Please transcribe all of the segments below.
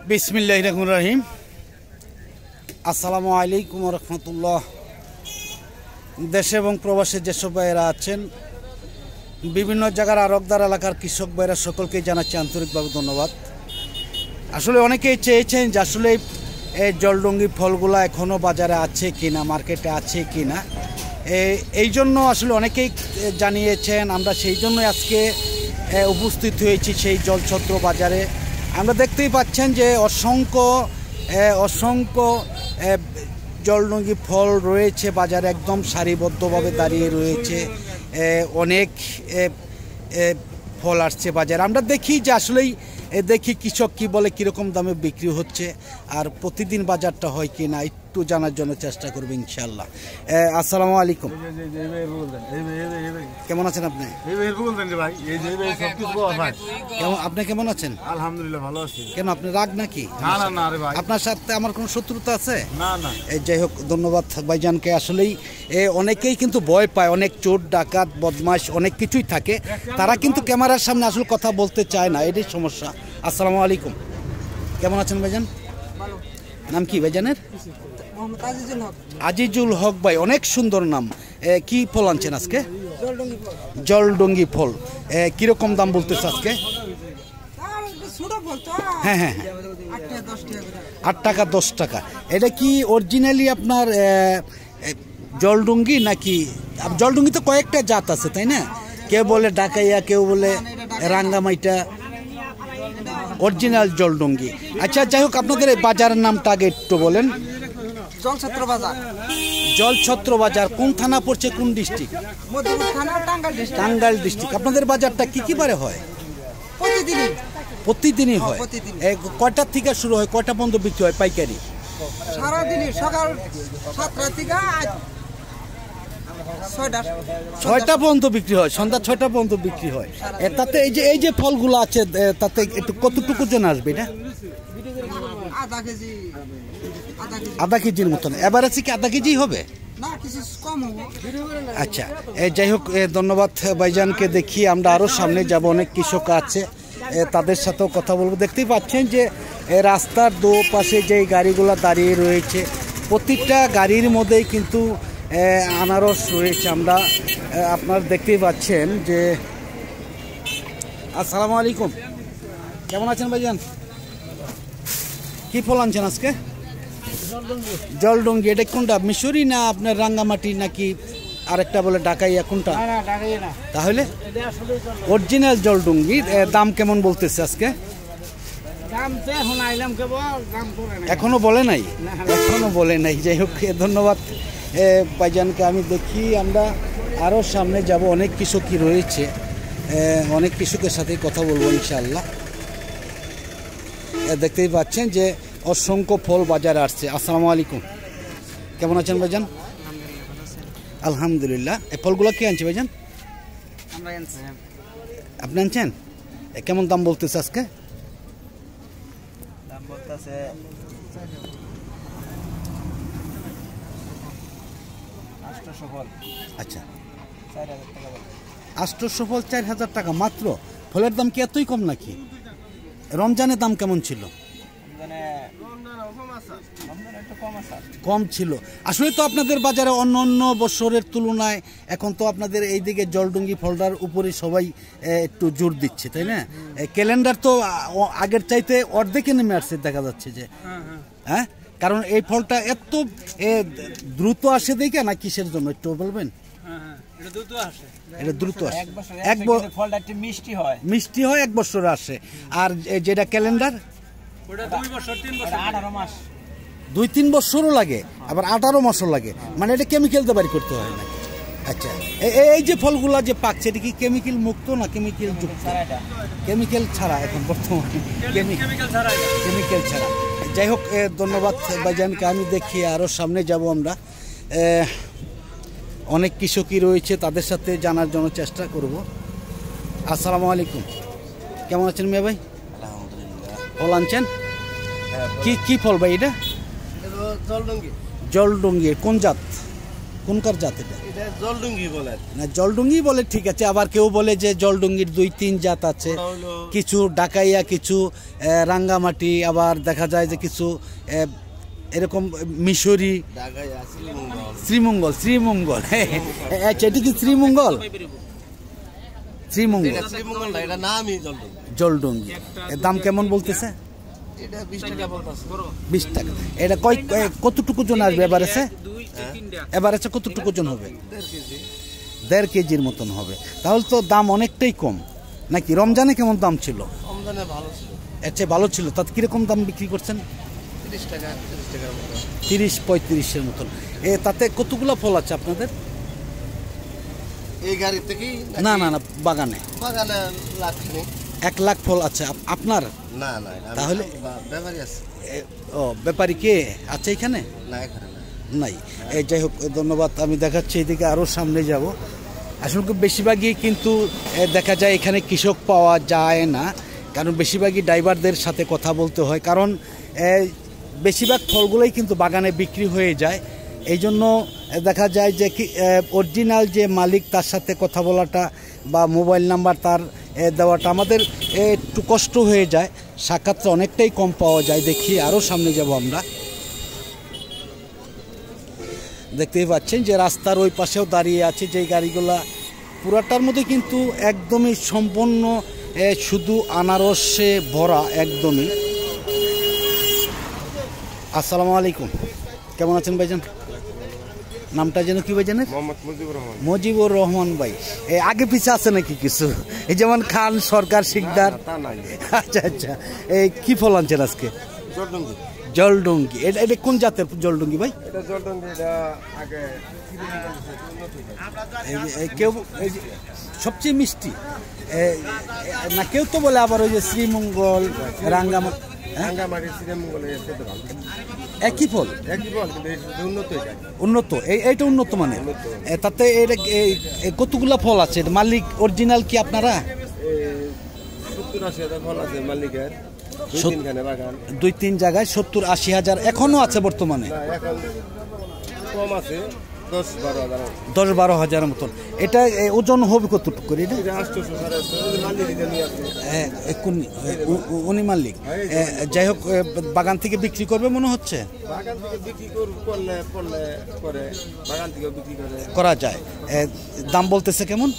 বিসমিল্লাহির রহমানির রহিম। আসসালামু আলাইকুম ওয়া রাহমাতুল্লাহ। দেশে এবং প্রবাসে যেসব ভাইয়েরা আছেন, বিভিন্ন জায়গার আরবদার এলাকার কৃষক ভাইয়েরা সকলকে জানাচ্ছি আন্তরিকভাবে ধন্যবাদ। আসলে অনেকেই চেয়েছেন যে আসলে এই জলডঙ্গি ফলগুলো এখনও বাজারে আছে কিনা, মার্কেটে আছে কিনা, এই জন্য আসলে অনেকেই জানিয়েছেন। আমরা সেই জন্যই আজকে উপস্থিত হয়েছি সেই জলছত্র বাজারে। আমরা দেখতেই পাচ্ছেন যে অসংখ্য জলডঙ্গি ফল রয়েছে বাজারে, একদম সারিবদ্ধভাবে দাঁড়িয়ে রয়েছে। অনেক ফল আসছে বাজারে। আমরা দেখি যে আসলেই দেখি কৃষক কি বলে, কীরকম দামে বিক্রি হচ্ছে, আর প্রতিদিন বাজারটা হয় কি না একটু জানার জন্য চেষ্টা করবো ইনশাল্লাহ। আসসালামু আলাইকুম। কেমন আছেন আপনি? আপনি কেমন আছেন? আলহামদুলিল্লাহ ভালো আছি। কেন আপনি রাগ নাকি? না রে ভাই, আপনার সাথে আমার কোনো শত্রুতা আছে? না। যাই হোক, ধন্যবাদ ভাইজানকে। আসলেই অনেকেই কিন্তু ভয় পায়, অনেক চোর ডাকাত বদমাশ অনেক কিছুই থাকে, তারা কিন্তু ক্যামেরার সামনে আসলে কথা বলতে চায় না, এটাই সমস্যা। আসসালামু আলাইকুম। কেমন আছেন ভাইজান? নাম কি ভাইজানের? আজিজুল হক ভাই, অনেক সুন্দর নাম। কি ফল আনছেন আজকে? জলডঙ্গি ফল। কিরকম দাম বলতেছে আজকে? হ্যাঁ, 8 টাকা 10 টাকা। এটা কি অরিজিনালি আপনার জলডঙ্গি নাকি? জলডঙ্গি তো কয়েকটা জাত আছে তাই না? কেউ বলে ডাকাইয়া, কেউ বলে রাঙ্গামাইটা, অরিজিনাল জলডঙ্গি। আচ্ছা, যাই হোক, আপনাদের এই বাজারের নামটা আগে একটু বলেন। জলছত্র বাজার। জলছত্র বাজার কোন থানা পড়ছে, কোন ডিস্ট্রিক্ট? টাঙ্গাইল ডিস্ট্রিক্ট। আপনাদের বাজারটা কি বারে হয়? প্রতিদিনই হয়। কয়টার থেকে শুরু হয়, কয়টা পর্যন্ত বিক্রি হয় পাইকারি? সারাদিনই, সকাল 7টা থেকে 6টা পর্যন্ত বিক্রি হয়, সন্ধ্যা 6টা পর্যন্ত বিক্রি হয়। তাতে এই যে ফলগুলো আছে, তাতে একটু কতটুকু জন আসবে? এটা আধা কেজির মতন। এবার আছে কি আধা কেজি হবে? আচ্ছা, যাই হোক, ধন্যবাদ ভাইজানকে। দেখি আমরা আরো সামনে যাব, অনেক কৃষক আছে, তাদের সাথেও কথা বলবো। দেখতেই পাচ্ছেন যে রাস্তার দুপাশে যে গাড়িগুলো দাঁড়িয়ে রয়েছে, প্রতিটা গাড়ির মধ্যেই কিন্তু আনারস রয়েছে। আমরা আপনারা দেখতেই পাচ্ছেন যে। আসসালামু আলাইকুম। কেমন আছেন ভাইজান? কি ফল আনছেন আজকে? জলডঙ্গি। এটা কোনটা, মিশরি না আপনার রাঙ্গামাটি নাকি আরেকটা বলে ডাকাইয়া, কোনটা? তাহলে অরিজিনাল জলডঙ্গি। দাম কেমন বলতেছে আজকে? এখনো বলে নাই? এখনো বলে নাই। যাই হোক, ধন্যবাদ ভাইজানকে। আমি দেখি আমরা আরো সামনে যাব, অনেক কৃষকই রয়েছে, অনেক কৃষকের সাথে কথা বলবো ইনশাআল্লাহ। দেখতেই পাচ্ছেন যে অসংখ্য ফল বাজারে আসছে। আসসালামু আলাইকুম। কেমন আছেন ভাইজান? আলহামদুলিল্লাহ। এই ফলগুলো কে আনছে ভাইজান? আপনি আনছেন? কেমন দাম বলতেছে আজকে? দাম বলতেছে 800 ফল। আচ্ছা, 4000 টাকা। 800 ফল 4000 টাকা মাত্র? ফলের দাম কি এতই কম নাকি? রমজানের দাম কেমন ছিল? কম ছিল। আসলে তো আপনাদের বাজারে অন্য বছরের তুলনায় এখন তো আপনাদের এইদিকে জলডঙ্গি ফলটার উপরে সবাই একটু জোর দিচ্ছে, তাই না? ক্যালেন্ডার তো আগের চাইতে অর্ধেকে নেমে আসছে দেখা যাচ্ছে যে। হ্যাঁ, কারণ এই ফলটা এত দ্রুত আসে দেখে না, কিসের জন্য একটু বলবেন? এটা দ্রুত আসে, মিষ্টি হয়, 1 বছর আসে। আর যেটা ক্যালেন্ডার 2-3 বছরও লাগে, আবার 18 মাসও লাগে। মানে এটা কেমিক্যাল দিয়ে বাড়ি করতে হয় নাকি? আচ্ছা, এই যে ফলগুলা যে পাকছে, এটা কি কেমিক্যাল মুক্ত না কেমিক্যাল যুক্ত? কেমিক্যাল ছাড়া এখন বর্তমানে, কেমিক্যাল ছাড়া। যাই হোক, ধন্যবাদ ভাইজানকে। আমি দেখি আরো সামনে যাব আমরা, অনেক কৃষকই রয়েছে, তাদের সাথে জানার জন্য চেষ্টা করব। আসসালামু আলাইকুম। কেমন আছেন মিয়া ভাই? ফল আনছেন? কি ফল ভাই এটা? জলডঙ্গি। জলডঙ্গি কোন জাত? কোনকার জাত এটা? এটা জলডুঙ্গি বলে। না জলডুঙ্গি বলে ঠিক আছে, আবার কেউ বলে যে জলডুঙ্গির 2-3 জাত আছে, কিছু ডাকাইয়া, কিছু রাঙ্গামাটি, আবার দেখা যায় যে কিছু এরকম মিশরি, শ্রীমঙ্গল। শ্রীমঙ্গল আচ্ছা, এটা কি শ্রীমঙ্গল? শ্রীমঙ্গল জলডুঙ্গি। এর দাম কেমন বলতেছে? 20 টাকা। এটা কতটুকু জন আসবে এবারেছে? এবারেছে কতটুকু জন হবে? 1.5 কেজির মতন হবে। তাহলে তো দাম অনেকটাই কম নাকি? রমজানে কেমন দাম ছিল? রমজানে ভালো ছিল। আচ্ছা, ভালো ছিল। তাতে কিরকম দাম বিক্রি করছেন? 30 টাকা 30 টাকার মতো। 30-35 এর মতন। তাতে কতগুলো ফল আছে আপনাদের? এই গাড়ি থেকেই? না না না, বাগানে। বাগানে লাখখানেক। 1 লাখ ফল আছে আপনার? না না, তাহলে ব্যাপারী আছে। ও, ব্যাপারী কে আছে এখানে? না, এখানে নাই। যাই হোক, ধন্যবাদ। আমি দেখাচ্ছি এদিকে, আরও সামনে যাব। আসলে বেশিরভাগই কিন্তু দেখা যায় এখানে কৃষক পাওয়া যায় না, কারণ বেশিরভাগই ড্রাইভারদের সাথে কথা বলতে হয়, কারণ বেশিরভাগ ফলগুলোই কিন্তু বাগানে বিক্রি হয়ে যায়। এই জন্য দেখা যায় যে অরিজিনাল যে মালিক তার সাথে কথা বলাটা বা মোবাইল নাম্বার তার দেওয়াটা আমাদের একটু কষ্ট হয়ে যায়, সাক্ষাৎটা অনেকটাই কম পাওয়া যায়। দেখি আরও সামনে যাব আমরা। দেখতেই পাচ্ছেন যে রাস্তার ওই পাশেও দাঁড়িয়ে আছে যে গাড়িগুলা, পুরাটার মধ্যে কিন্তু একদমই সম্পূর্ণ শুধু আনারসে ভরা একদমই। আসসালামু আলাইকুম, কেমন আছেন ভাইজান? নামটা যেন কি ভাই জানেন? মুজিবুর রহমান ভাই। আগে পিছে আছে নাকি কিছু? এই যেমন খান, সরকার, শিকদার? আচ্ছা আচ্ছা। এই কি ফল আনছেন আজকে? জলডুঙ্গি। জলডুঙ্গি। এটা কোন জাতের জলডুঙ্গি ভাই? এটা জলডুঙ্গি, এটা আগে কেউ সবচেয়ে মিষ্টি না, কেউ তো বলে আবার ওই যে শ্রীমঙ্গল, রাঙ্গামাটি, শ্রীমঙ্গল একই ফল। একই ফল, কিন্তু উন্নত। এইটা উন্নত মানে। তাতে কতগুলা ফল আছে? মালিক অরিজিনাল কি আপনারা? 70-80 হাজার ফল আছে মালিকের। 2-3 জায়গায় 70-80 হাজার এখনো আছে বর্তমানে? এখন কম আছে, 10-12 হাজারের মতন। এটা ওজন হবে কতটুকু করে? উনি মালিক। যাই হোক, বাগান থেকে বিক্রি করবে মনে হচ্ছে? করা যায়। দাম বলতেছে কেমন?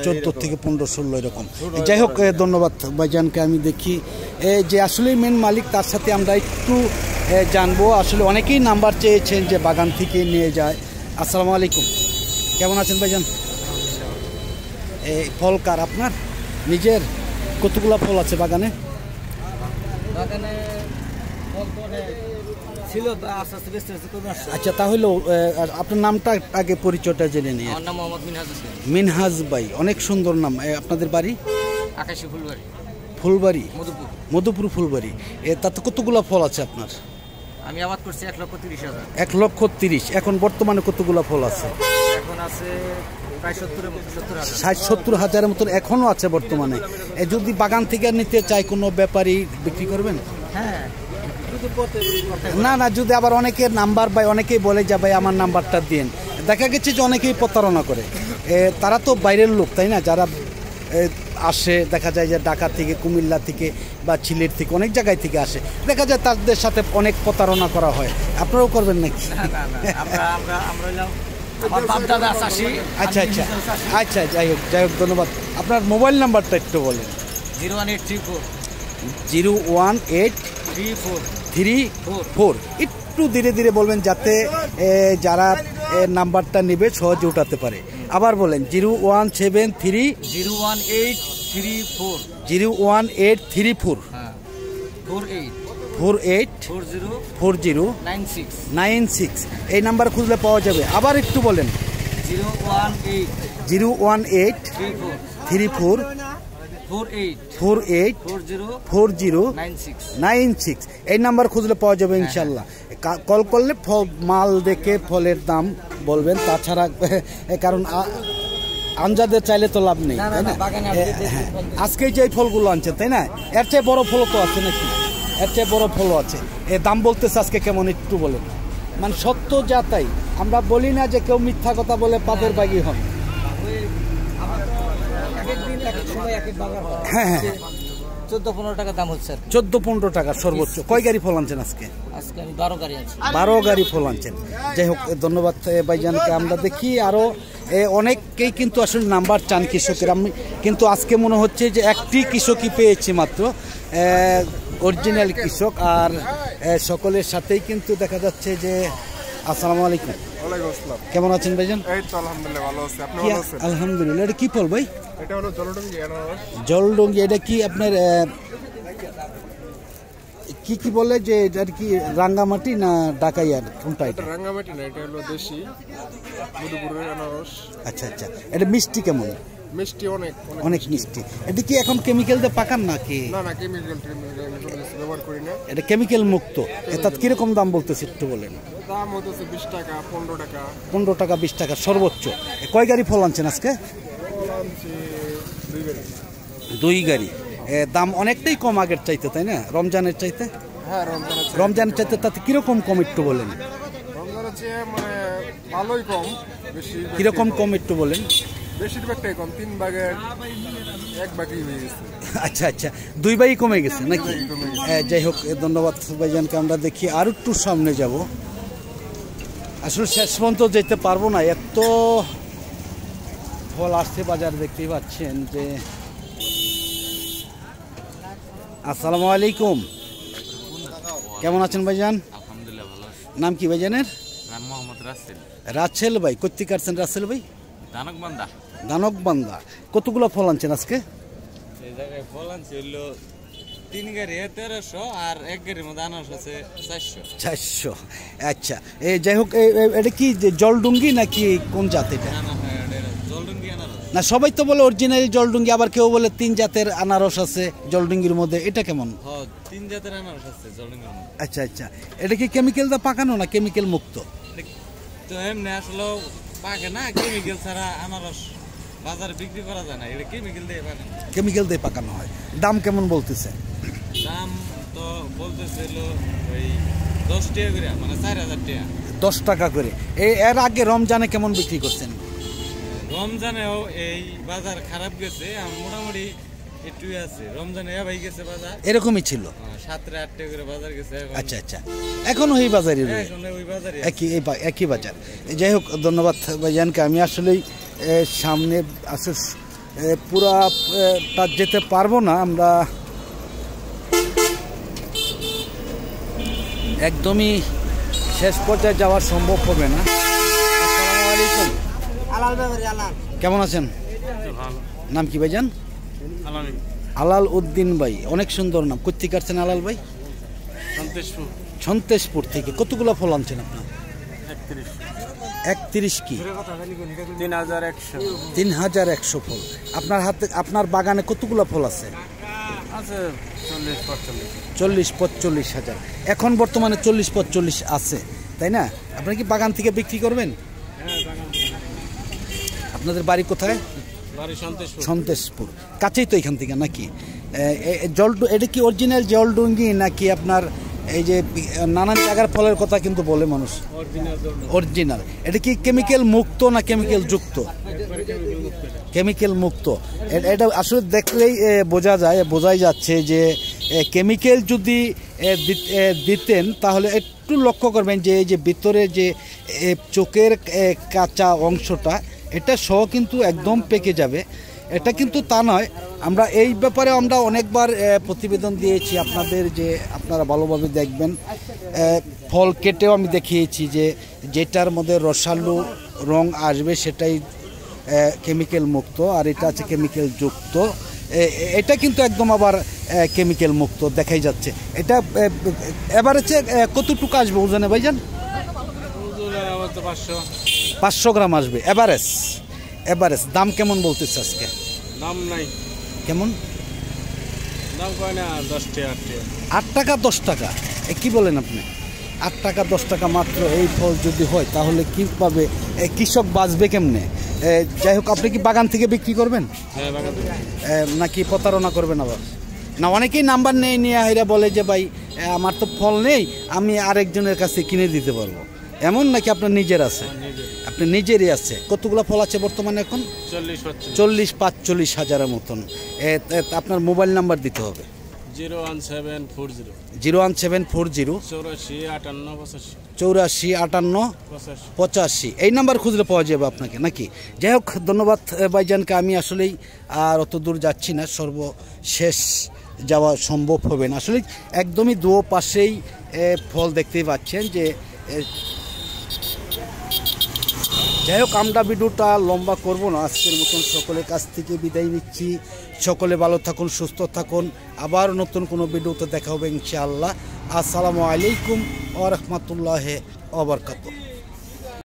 14 থেকে 15-16 এরকম। যাই হোক, ধন্যবাদ ভাইজানকে। আমি দেখি যে আসলে মেন মালিক, তার সাথে আমরা একটু জানবো। আসলে অনেকেই নাম্বার চেয়েছেন যে বাগান থেকে নিয়ে যায়। আসসালামু আলাইকুম, কেমন আছেন ভাইজান? এই ফল কার? আপনার নিজের? কতগুলো ফল আছে বাগানে? আচ্ছা, তাহলে আপনার নামটা আগে পরিচয়টা জেনে নিয়ে। আমার নাম মোহাম্মদ মিনহাজ হোসেন। মিনহাজ ভাই, অনেক সুন্দর নাম। আপনাদের বাড়ি? আকাশী ফুলবাড়ি। ফুলবাড়ি, মধুপুর। মধুপুর ফুলবাড়ি। তাতে কতগুলো ফল আছে আপনার? আমি আবাদ করছি 1,30,000। 1,30,000। এখন বর্তমানে কতগুলো ফল আছে? এখন আছে প্রায় 70,000। 60-70 হাজারের মতন এখনো আছে বর্তমানে। যদি বাগান থেকে নিতে চাই কোনো ব্যাপারী বিক্রি করবেন? হ্যাঁ, না না, যদি আবার অনেকের নাম্বার বা অনেকেই বলে যে ভাই আমার নাম্বারটা দিন, দেখা গেছে যে অনেকেই প্রতারণা করে। তারা তো বাইরের লোক, তাই না? যারা আসে, দেখা যায় যে ঢাকা থেকে, কুমিল্লা থেকে বা সিলেট থেকে, অনেক জায়গায় থেকে আসে, দেখা যায় তাদের সাথে অনেক প্রতারণা করা হয়। আপনারাও করবেন নাকি? আচ্ছা আচ্ছা আচ্ছা, যাই হোক ধন্যবাদ। আপনার মোবাইল নাম্বারটা একটু বলেন। 01834 একটু ধীরে ধীরে বলবেন, যাতে যারা নাম্বারটা নেবে সহজে উঠাতে পারে। আবার বলেন। 01834 484096। এই নাম্বার খুঁজলে পাওয়া যাবে। আবার একটু বলেন। 01834484096। এই নাম্বার খুঁজলে পাওয়া যাবে ইনশাল্লাহ। কল করলে মাল দেখে ফলের দাম বলবেন, তাছাড়া কারণ আঞ্জাদের চাইলে তো লাভ নেই, তাই না? আজকে যে ফলগুলো আনছেন, তাই না, এর চেয়ে বড় ফলও তো আছে নাকি? এর চেয়ে বড় ফলও আছে। দাম বলতেছে আজকে কেমন একটু বলেন। মানে সত্য যা তাই, আমরা বলি না যে কেউ মিথ্যা কথা বলে পাপের বাগী হন। এক এক দিন এক এক সময় এক এক বাজার হয়। হ্যাঁ হ্যাঁ, 14-15 টাকা দাম হচ্ছে আর কি। 14-15 টাকা সর্বোচ্চ। কয় গাড়ি ফল আনছেন আজকে? আজকে আমি 12 গাড়ি আনছি। 12 গাড়ি ফল আনছেন। যাই হোক, ধন্যবাদ ভাইজানকে। আমরা দেখি আরও অনেককেই কিন্তু আসলে নাম্বার চান কৃষকের। আমি কিন্তু আজকে মনে হচ্ছে যে একটি কৃষকই পেয়েছি মাত্র, অরিজিনাল কৃষক। আর সকলের সাথেই কিন্তু দেখা যাচ্ছে যে আসসালামু আলাইকুম, ওয়ালাইকুম আসসালাম। কেমন আছেন ভাইজান? এই তো আলহামদুলিল্লাহ ভালো আছি, আপনি কি ভালো আছেন? আলহামদুলিল্লাহ। এটা কি ফল ভাই? এটা হলো জলডঙ্গি আনারস। জলডঙ্গি। এটা কি আপনার কি কি বলে যে এটা কি রাঙ্গামাটি না ডাকাইয়ার, কোনটা এটা? এটা রাঙ্গামাটি না, এটা হলো দেশি মধুপুরের আনারস। আচ্ছা আচ্ছা, এটা মিষ্টি কেমন? মিষ্টি অনেক অনেক মিষ্টি। এটা কি এখন কেমিক্যাল দিয়ে পাকান নাকি? না না, কেমিক্যাল ব্যবহার করি না। এটা কেমিক্যাল মুক্ত। এটা কিরকম দাম বলতেছে একটু বলেন। দাম হচ্ছে 20 টাকা, 15 টাকা। 15 টাকা 20 টাকা সর্বোচ্চ। কয় গাড়ি ফল আনছেন আজকে? আনছি 2 গাড়ি। 2 গাড়ি। দাম অনেকটাই কম আগের চাইতে, তাই না? রমজানের চাইতে। হ্যাঁ, রমজানের চাইতে তাতে কিরকম কম একটু বলেন। রমজানের চেয়ে মানে ভালোই কম। বেশি কিরকম কম একটু বলেন। বেশিরভাগটাই কম, 3 ভাগের 1 ভাগই হয়ে গেছে। আচ্ছা আচ্ছা, 2 ভাগই কমে গেছে নাকি? যাই হোক, ধন্যবাদ ভাইজানকে। আমরা দেখি আর একটু সামনে যাব। আসলে শেষ পর্যন্ত যেতে পারবো না, এত ফল আসছে বাজার। দেখতেই পাচ্ছেন যে আসসালামু আলাইকুম, কেমন আছেন ভাইজান? আলহামদুলিল্লাহ ভালো আছি। নাম কি ভাইজানের? নাম মোহাম্মদ রাসেল। রাসেল ভাই। কোথেকে আসছেন রাসেল ভাই? দানকবান্ধা। দানকবান্ধা। কতগুলো ফল আনছেন আজকে? এই জায়গায় ফল আনছি হলো 3 গাড়ি 1300 আর 1 গাড়ির মধ্যে আনারস আছে 400। 400। আচ্ছা, যাই হোক, এটা কি জলডুঙ্গি নাকি কোন জাত এটা? জলডঙ্গি আনারস না, সবাই তো বলে অরিজিনাল জলডুঙ্গি, আবার কেউ বলে 3 জাতের আনারস আছে জলডুঙ্গির মধ্যে। এটা কেমন? হ্যাঁ, 3 জাতের আনারস আছে জলডঙ্গির মধ্যে। আচ্ছা আচ্ছা, এটা কি কেমিক্যাল দিয়ে পাকানো না কেমিক্যাল মুক্ত? তো এমনি আসলে পাকে না, কেমিক্যাল ছাড়া আনারস বাজারে বিক্রি করা যায় না, এটা কেমিক্যাল দিয়ে পাকে। কেমিক্যাল দিয়ে পাকানো হয়। দাম কেমন বলতেছে? দাম তো বলতেছিল ওই 10 টাকা করে, মানে 4000 টাকা। 10 টাকা করে। এর আগে রমজানে কেমন বিক্রি করছেন? রমজানেও এই বাজার খারাপ গেছে, মোটামুটি একটুই আছে। রমজানে ভাই গেছে বাজার এরকমই ছিল। 7-8 টাকা করে বাজার গেছে। আচ্ছা আচ্ছা, এখনো এই বাজারে এখন ওই বাজারে একই বাজার। যাই হোক, ধন্যবাদ ভাইজানকে। আমি আসলেই সামনে আসলে পুরাটা যেতে পারবো না, আমরা একদমই শেষ পর্যায়ে যাওয়া সম্ভব হবে না। আসসালামু আলাইকুম, আলাল ব্যাপারে আলাল। কেমন আছেন? নাম কি ভাইজান? আলাল উদ্দিন ভাই। অনেক সুন্দর নাম। কোথেকে আসছেন আলাল ভাই? সন্তেশপুর থেকে। কতগুলো ফল আনছেন আপনার? 31 কি? 3100 3100 ফল। আপনার হাতে, আপনার বাগানে কতগুলো ফল আছে? আছে 40-45। 40-45 হাজার। এখন বর্তমানে 40-45 আছে, তাই না? আপনারা কি বাগান থেকে বিক্রি করবেন? আপনাদের বাড়ি কোথায়? বাড়ি সন্তেশপুর। সন্তেশপুর, কাছেই তো এখান থেকে নাকি? এটা কি অরিজিনাল জলডুঙ্গি নাকি আপনার এই যে নানান জায়গার ফলের কথা কিন্তু বলে মানুষ? অরিজিনাল। এটা কি কেমিক্যাল মুক্ত না কেমিক্যাল যুক্ত? কেমিক্যাল মুক্ত। এটা আসলে দেখলেই বোঝাই যাচ্ছে যে কেমিক্যাল যদি দিতেন তাহলে একটু লক্ষ্য করবেন যে এই যে ভিতরে যে চোখের কাঁচা অংশটা, এটা সহ কিন্তু একদম পেকে যাবে। এটা কিন্তু তা নয়। আমরা এই ব্যাপারে আমরা অনেকবার প্রতিবেদন দিয়েছি আপনাদের, যে আপনারা ভালোভাবে দেখবেন। ফল কেটেও আমি দেখিয়েছি যে যেটার মধ্যে রসালো রং আসবে সেটাই কেমিক্যাল মুক্ত, আর এটা আছে কেমিক্যাল যুক্ত। এটা কিন্তু একদম আবার কেমিক্যাল মুক্ত দেখাই যাচ্ছে। এটা এবারে কতটুকু আসবে ওজনে ভাইজান? 500 গ্রাম আসবে এভারেজ। দাম কেমন বলতেছে আজকে? দাম নাই। কেমন দাম কয় না? 10 টাকা 8 টাকা 10 টাকা। কি বলেন আপনি? 8 টাকা 10 টাকা মাত্র এই ফল যদি হয় তাহলে কীভাবে কৃষক বাঁচবে কেমনে? যাই হোক, আপনি কি বাগান থেকে বিক্রি করবেন? হ্যাঁ, বাগান থেকে। নাকি প্রতারণা করবেন আবার? না, অনেকেই নাম্বার নিয়ে হাইরা বলে যে ভাই আমার তো ফল নেই, আমি আরেকজনের কাছে কিনে দিতে পারবো। এমন নাকি আপনার নিজের আছে? আপনি নিজেরই আছে। কতগুলো ফল আছে বর্তমানে এখন? 40-45 হাজারের মতন। আপনার মোবাইল নাম্বার দিতে হবে। 01740 01740 8458 এই নাম্বার খুঁজলে পাওয়া যাবে আপনাকে নাকি? যাই হোক, ধন্যবাদ ভাইজানকে। আমি আসলেই আর অত দূর যাচ্ছি না, সর্বশেষ যাওয়া সম্ভব হবে না আসলে। একদমই দু পাশেই ফল দেখতেই পাচ্ছেন যে। যাই হোক, আমরা ভিডিওটা লম্বা করব না, আজকের মতন সকলের কাছ থেকে বিদায় নিচ্ছি। সকলে ভালো থাকুন, সুস্থ থাকুন। আবার নতুন কোনো ভিডিওতে দেখা হবে ইনশাআল্লাহ। আসসালামু আলাইকুম ওয়া রাহমাতুল্লাহি ওয়া বারাকাতুহু।